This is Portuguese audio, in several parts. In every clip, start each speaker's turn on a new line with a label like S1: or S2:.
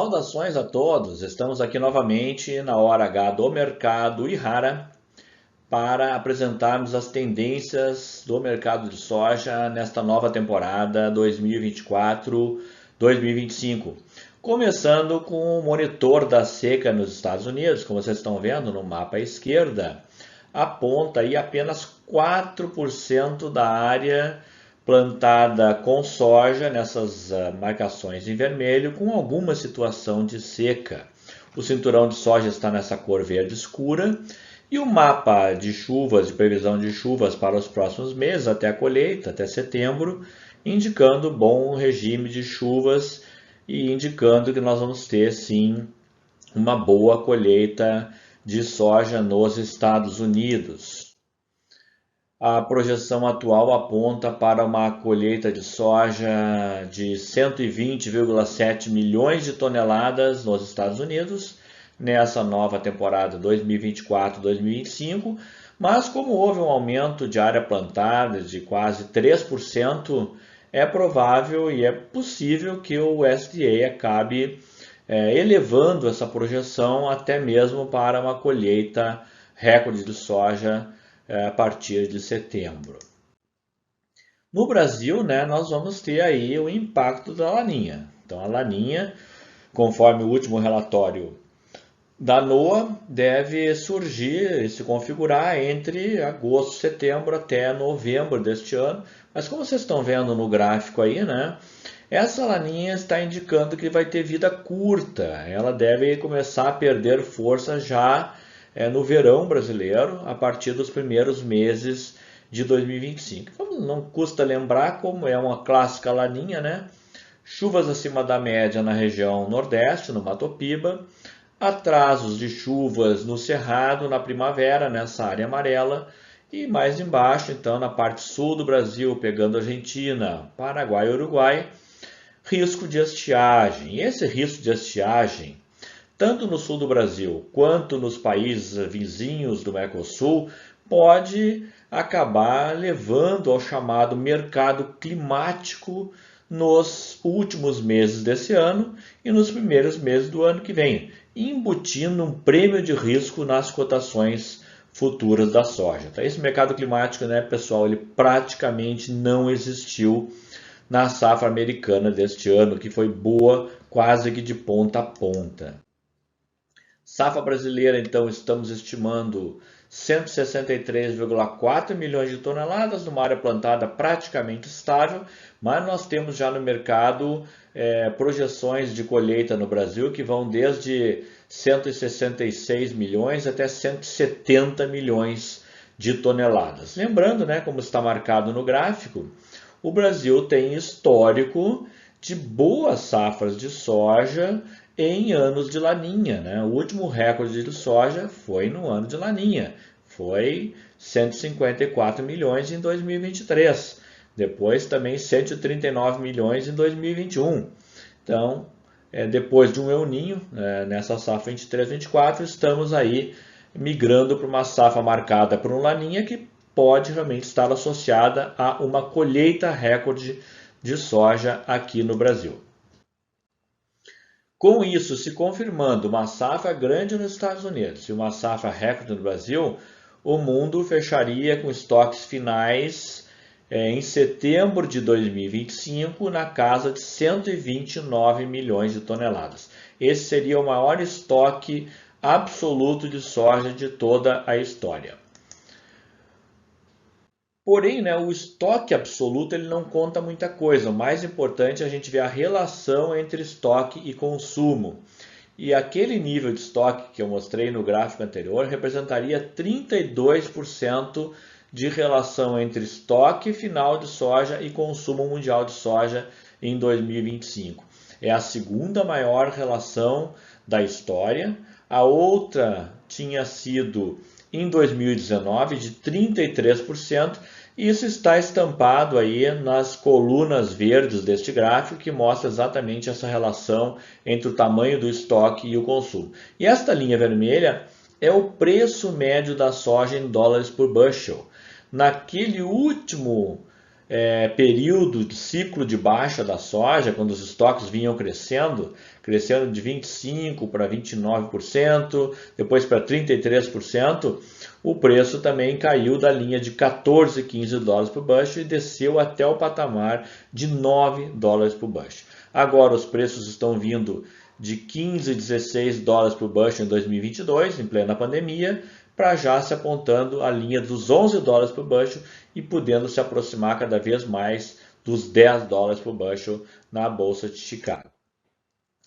S1: Saudações a todos! Estamos aqui novamente na hora H do mercado Ihara para apresentarmos as tendências do mercado de soja nesta nova temporada 2024-2025. Começando com o monitor da seca nos Estados Unidos, como vocês estão vendo no mapa à esquerda, aponta aí apenas 4% da área plantada com soja nessas marcações em vermelho, com alguma situação de seca. O cinturão de soja está nessa cor verde escura e o mapa de chuvas, de previsão de chuvas para os próximos meses, até a colheita, até setembro, indicando bom regime de chuvas e indicando que nós vamos ter sim uma boa colheita de soja nos Estados Unidos. A projeção atual aponta para uma colheita de soja de 120,7 milhões de toneladas nos Estados Unidos, nessa nova temporada 2024-2025, mas como houve um aumento de área plantada de quase 3%, é provável e é possível que o USDA acabe elevando essa projeção até mesmo para uma colheita recorde de soja a partir de setembro. No Brasil, nós vamos ter aí o impacto da laninha. Então, a laninha, conforme o último relatório da NOAA, deve surgir e se configurar entre agosto, setembro até novembro deste ano. Mas como vocês estão vendo no gráfico aí, essa laninha está indicando que vai ter vida curta. Ela deve começar a perder força já no verão brasileiro, a partir dos primeiros meses de 2025. Então, não custa lembrar como é uma clássica laninha, Chuvas acima da média na região nordeste, no Mato Piba, atrasos de chuvas no Cerrado, na primavera, nessa área amarela, e mais embaixo, então, na parte sul do Brasil, pegando Argentina, Paraguai e Uruguai, risco de estiagem. E esse risco de estiagem, tanto no sul do Brasil quanto nos países vizinhos do Mercosul, pode acabar levando ao chamado mercado climático nos últimos meses desse ano e nos primeiros meses do ano que vem, embutindo um prêmio de risco nas cotações futuras da soja. Então, esse mercado climático, pessoal, ele praticamente não existiu na safra americana deste ano, que foi boa quase que de ponta a ponta. Safra brasileira, então, estamos estimando 163,4 milhões de toneladas, numa área plantada praticamente estável, mas nós temos já no mercado projeções de colheita no Brasil que vão desde 166 milhões até 170 milhões de toneladas. Lembrando, como está marcado no gráfico, o Brasil tem histórico de boas safras de soja em anos de laninha. O último recorde de soja foi no ano de laninha, foi 154 milhões em 2023, depois também 139 milhões em 2021. Então, depois de um El Niño, nessa safra 23-24, estamos aí migrando para uma safra marcada por um laninha que pode realmente estar associada a uma colheita recorde de soja aqui no Brasil. Com isso, se confirmando uma safra grande nos Estados Unidos e uma safra recorde no Brasil, o mundo fecharia com estoques finais em setembro de 2025 na casa de 129 milhões de toneladas. Esse seria o maior estoque absoluto de soja de toda a história. Porém, o estoque absoluto ele não conta muita coisa. O mais importante é a gente ver a relação entre estoque e consumo. E aquele nível de estoque que eu mostrei no gráfico anterior representaria 32% de relação entre estoque final de soja e consumo mundial de soja em 2025. É a segunda maior relação da história. A outra tinha sido em 2019 de 33%. Isso está estampado aí nas colunas verdes deste gráfico, que mostra exatamente essa relação entre o tamanho do estoque e o consumo. E esta linha vermelha é o preço médio da soja em dólares por bushel. Naquele último período de ciclo de baixa da soja, quando os estoques vinham crescendo de 25% para 29%, depois para 33%, o preço também caiu da linha de 14, 15 dólares por bushel e desceu até o patamar de 9 dólares por bushel. Agora os preços estão vindo de 15, 16 dólares por bushel em 2022, em plena pandemia, para já se apontando a linha dos 11 dólares por bushel e podendo se aproximar cada vez mais dos 10 dólares por bushel na Bolsa de Chicago.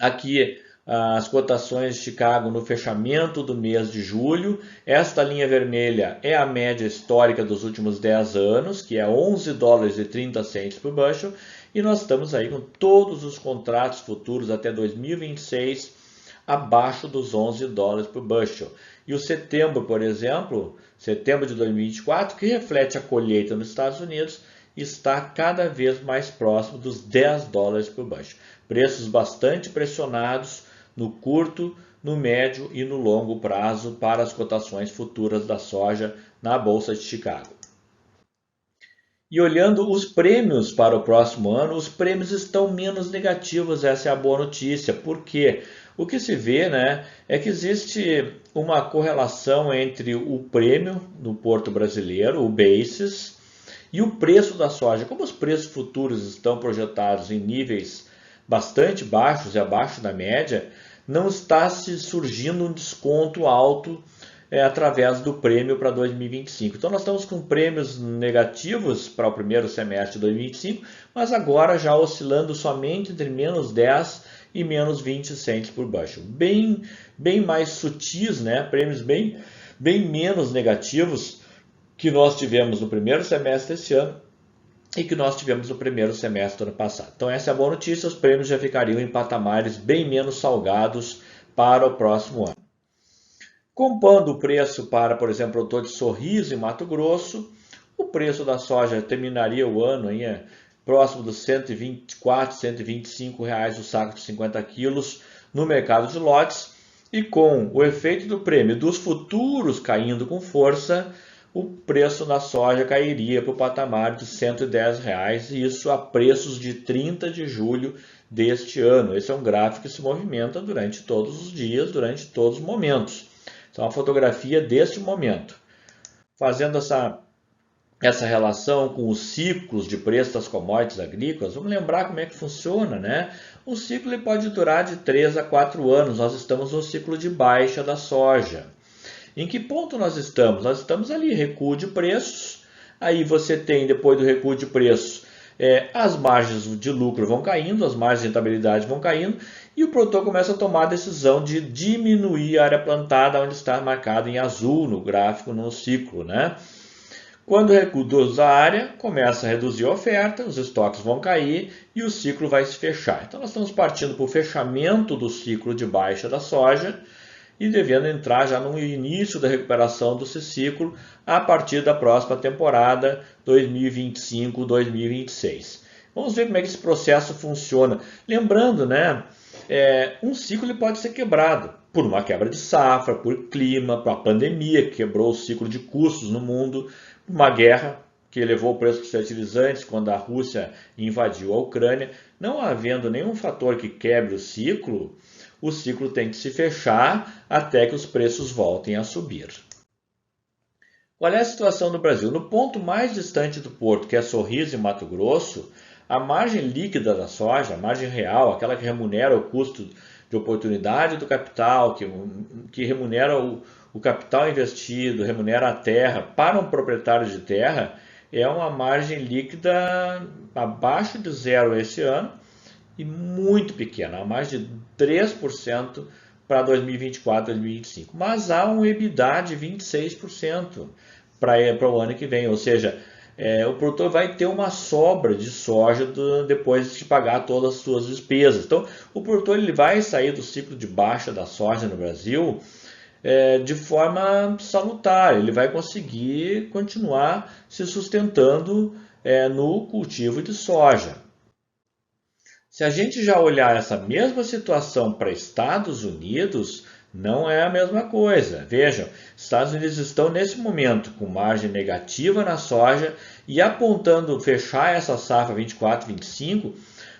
S1: Aqui as cotações de Chicago no fechamento do mês de julho. Esta linha vermelha é a média histórica dos últimos 10 anos, que é 11 dólares e 30 centes por bushel, e nós estamos aí com todos os contratos futuros até 2026 abaixo dos 11 dólares por bushel. E o setembro, por exemplo, setembro de 2024, que reflete a colheita nos Estados Unidos, está cada vez mais próximo dos 10 dólares por bushel. Preços bastante pressionados no curto, no médio e no longo prazo para as cotações futuras da soja na Bolsa de Chicago. E olhando os prêmios para o próximo ano, os prêmios estão menos negativos, essa é a boa notícia. Por quê? O que se vê, é que existe uma correlação entre o prêmio do porto brasileiro, o basis, e o preço da soja. Como os preços futuros estão projetados em níveis bastante baixos e abaixo da média, não está se surgindo um desconto alto através do prêmio para 2025. Então nós estamos com prêmios negativos para o primeiro semestre de 2025, mas agora já oscilando somente entre menos 10 e menos 20 centes por bushel. Bem mais sutis, prêmios bem menos negativos que nós tivemos no primeiro semestre desse ano e que nós tivemos no primeiro semestre do ano passado. Então essa é a boa notícia, os prêmios já ficariam em patamares bem menos salgados para o próximo ano. Compondo o preço para, por exemplo, o produtor de Sorriso em Mato Grosso, o preço da soja terminaria o ano aí, próximo dos R$ 124, R$ 125 o saco de 50 quilos no mercado de lotes, e com o efeito do prêmio dos futuros caindo com força, o preço da soja cairia para o patamar de R$ 110, e isso a preços de 30 de julho deste ano. Esse é um gráfico que se movimenta durante todos os dias, durante todos os momentos. Então, a fotografia deste momento, fazendo essa relação com os ciclos de preço das commodities agrícolas, vamos lembrar como é que funciona, O ciclo ele pode durar de 3 a 4 anos, nós estamos no ciclo de baixa da soja. Em que ponto nós estamos? Nós estamos ali, recuo de preços, aí você tem, depois do recuo de preços, as margens de lucro vão caindo, as margens de rentabilidade vão caindo, e o produtor começa a tomar a decisão de diminuir a área plantada, onde está marcado em azul no gráfico, no ciclo, Quando reduz a área, começa a reduzir a oferta, os estoques vão cair e o ciclo vai se fechar. Então nós estamos partindo para o fechamento do ciclo de baixa da soja e devendo entrar já no início da recuperação desse ciclo a partir da próxima temporada 2025-2026. Vamos ver como é que esse processo funciona. Lembrando, um ciclo ele pode ser quebrado por uma quebra de safra, por clima, por uma pandemia que quebrou o ciclo de custos no mundo, uma guerra que elevou o preço dos fertilizantes quando a Rússia invadiu a Ucrânia. Não havendo nenhum fator que quebre o ciclo tem que se fechar até que os preços voltem a subir. Qual é a situação do Brasil? No ponto mais distante do porto, que é Sorriso e Mato Grosso, a margem líquida da soja, a margem real, aquela que remunera o custo de oportunidade do capital, que remunera o capital investido, remunera a terra para um proprietário de terra, é uma margem líquida abaixo de zero esse ano e muito pequena, mais de 3% para 2024 e 2025. Mas há um EBITDA de 26% para o ano que vem, ou seja, o produtor vai ter uma sobra de soja depois de pagar todas as suas despesas. Então, o produtor ele vai sair do ciclo de baixa da soja no Brasil de forma salutar, ele vai conseguir continuar se sustentando no cultivo de soja. Se a gente já olhar essa mesma situação para Estados Unidos, Não é a mesma coisa. Vejam, Estados Unidos estão nesse momento com margem negativa na soja e apontando fechar essa safra 24-25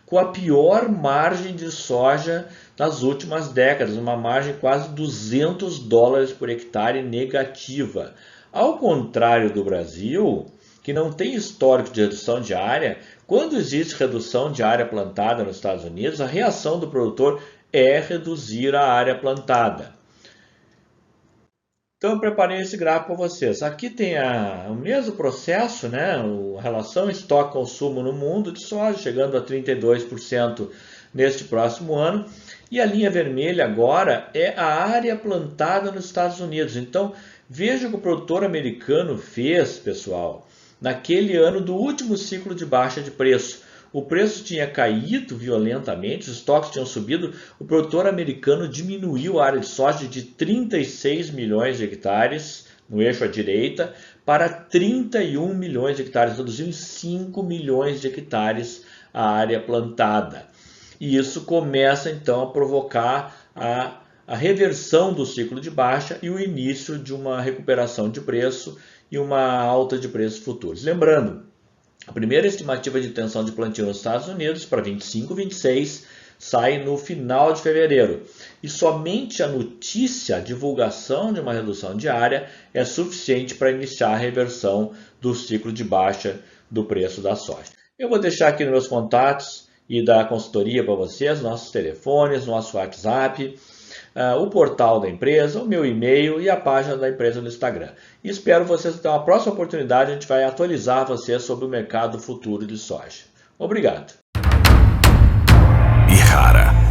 S1: com a pior margem de soja das últimas décadas, uma margem quase $200 por hectare negativa. Ao contrário do Brasil, que não tem histórico de redução de área, quando existe redução de área plantada nos Estados Unidos, a reação do produtor é reduzir a área plantada. Então eu preparei esse gráfico para vocês. Aqui tem o mesmo processo, né? A relação estoque-consumo no mundo de soja, chegando a 32% neste próximo ano. E a linha vermelha agora é a área plantada nos Estados Unidos. Então veja o que o produtor americano fez, pessoal, naquele ano do último ciclo de baixa de preço. O preço tinha caído violentamente, os estoques tinham subido, o produtor americano diminuiu a área de soja de 36 milhões de hectares, no eixo à direita, para 31 milhões de hectares, reduziu em 5 milhões de hectares a área plantada. E isso começa então a provocar a reversão do ciclo de baixa e o início de uma recuperação de preço e uma alta de preços futuros. Lembrando, a primeira estimativa de intenção de plantio nos Estados Unidos para 25-26 sai no final de fevereiro. E somente a notícia, a divulgação de uma redução de área é suficiente para iniciar a reversão do ciclo de baixa do preço da soja. Eu vou deixar aqui nos meus contatos e dar consultoria para vocês, nossos telefones, nosso WhatsApp, o portal da empresa, o meu e-mail e a página da empresa no Instagram. E espero vocês ter uma próxima oportunidade, a gente vai atualizar vocês sobre o mercado futuro de soja. Obrigado.
S2: Ihara.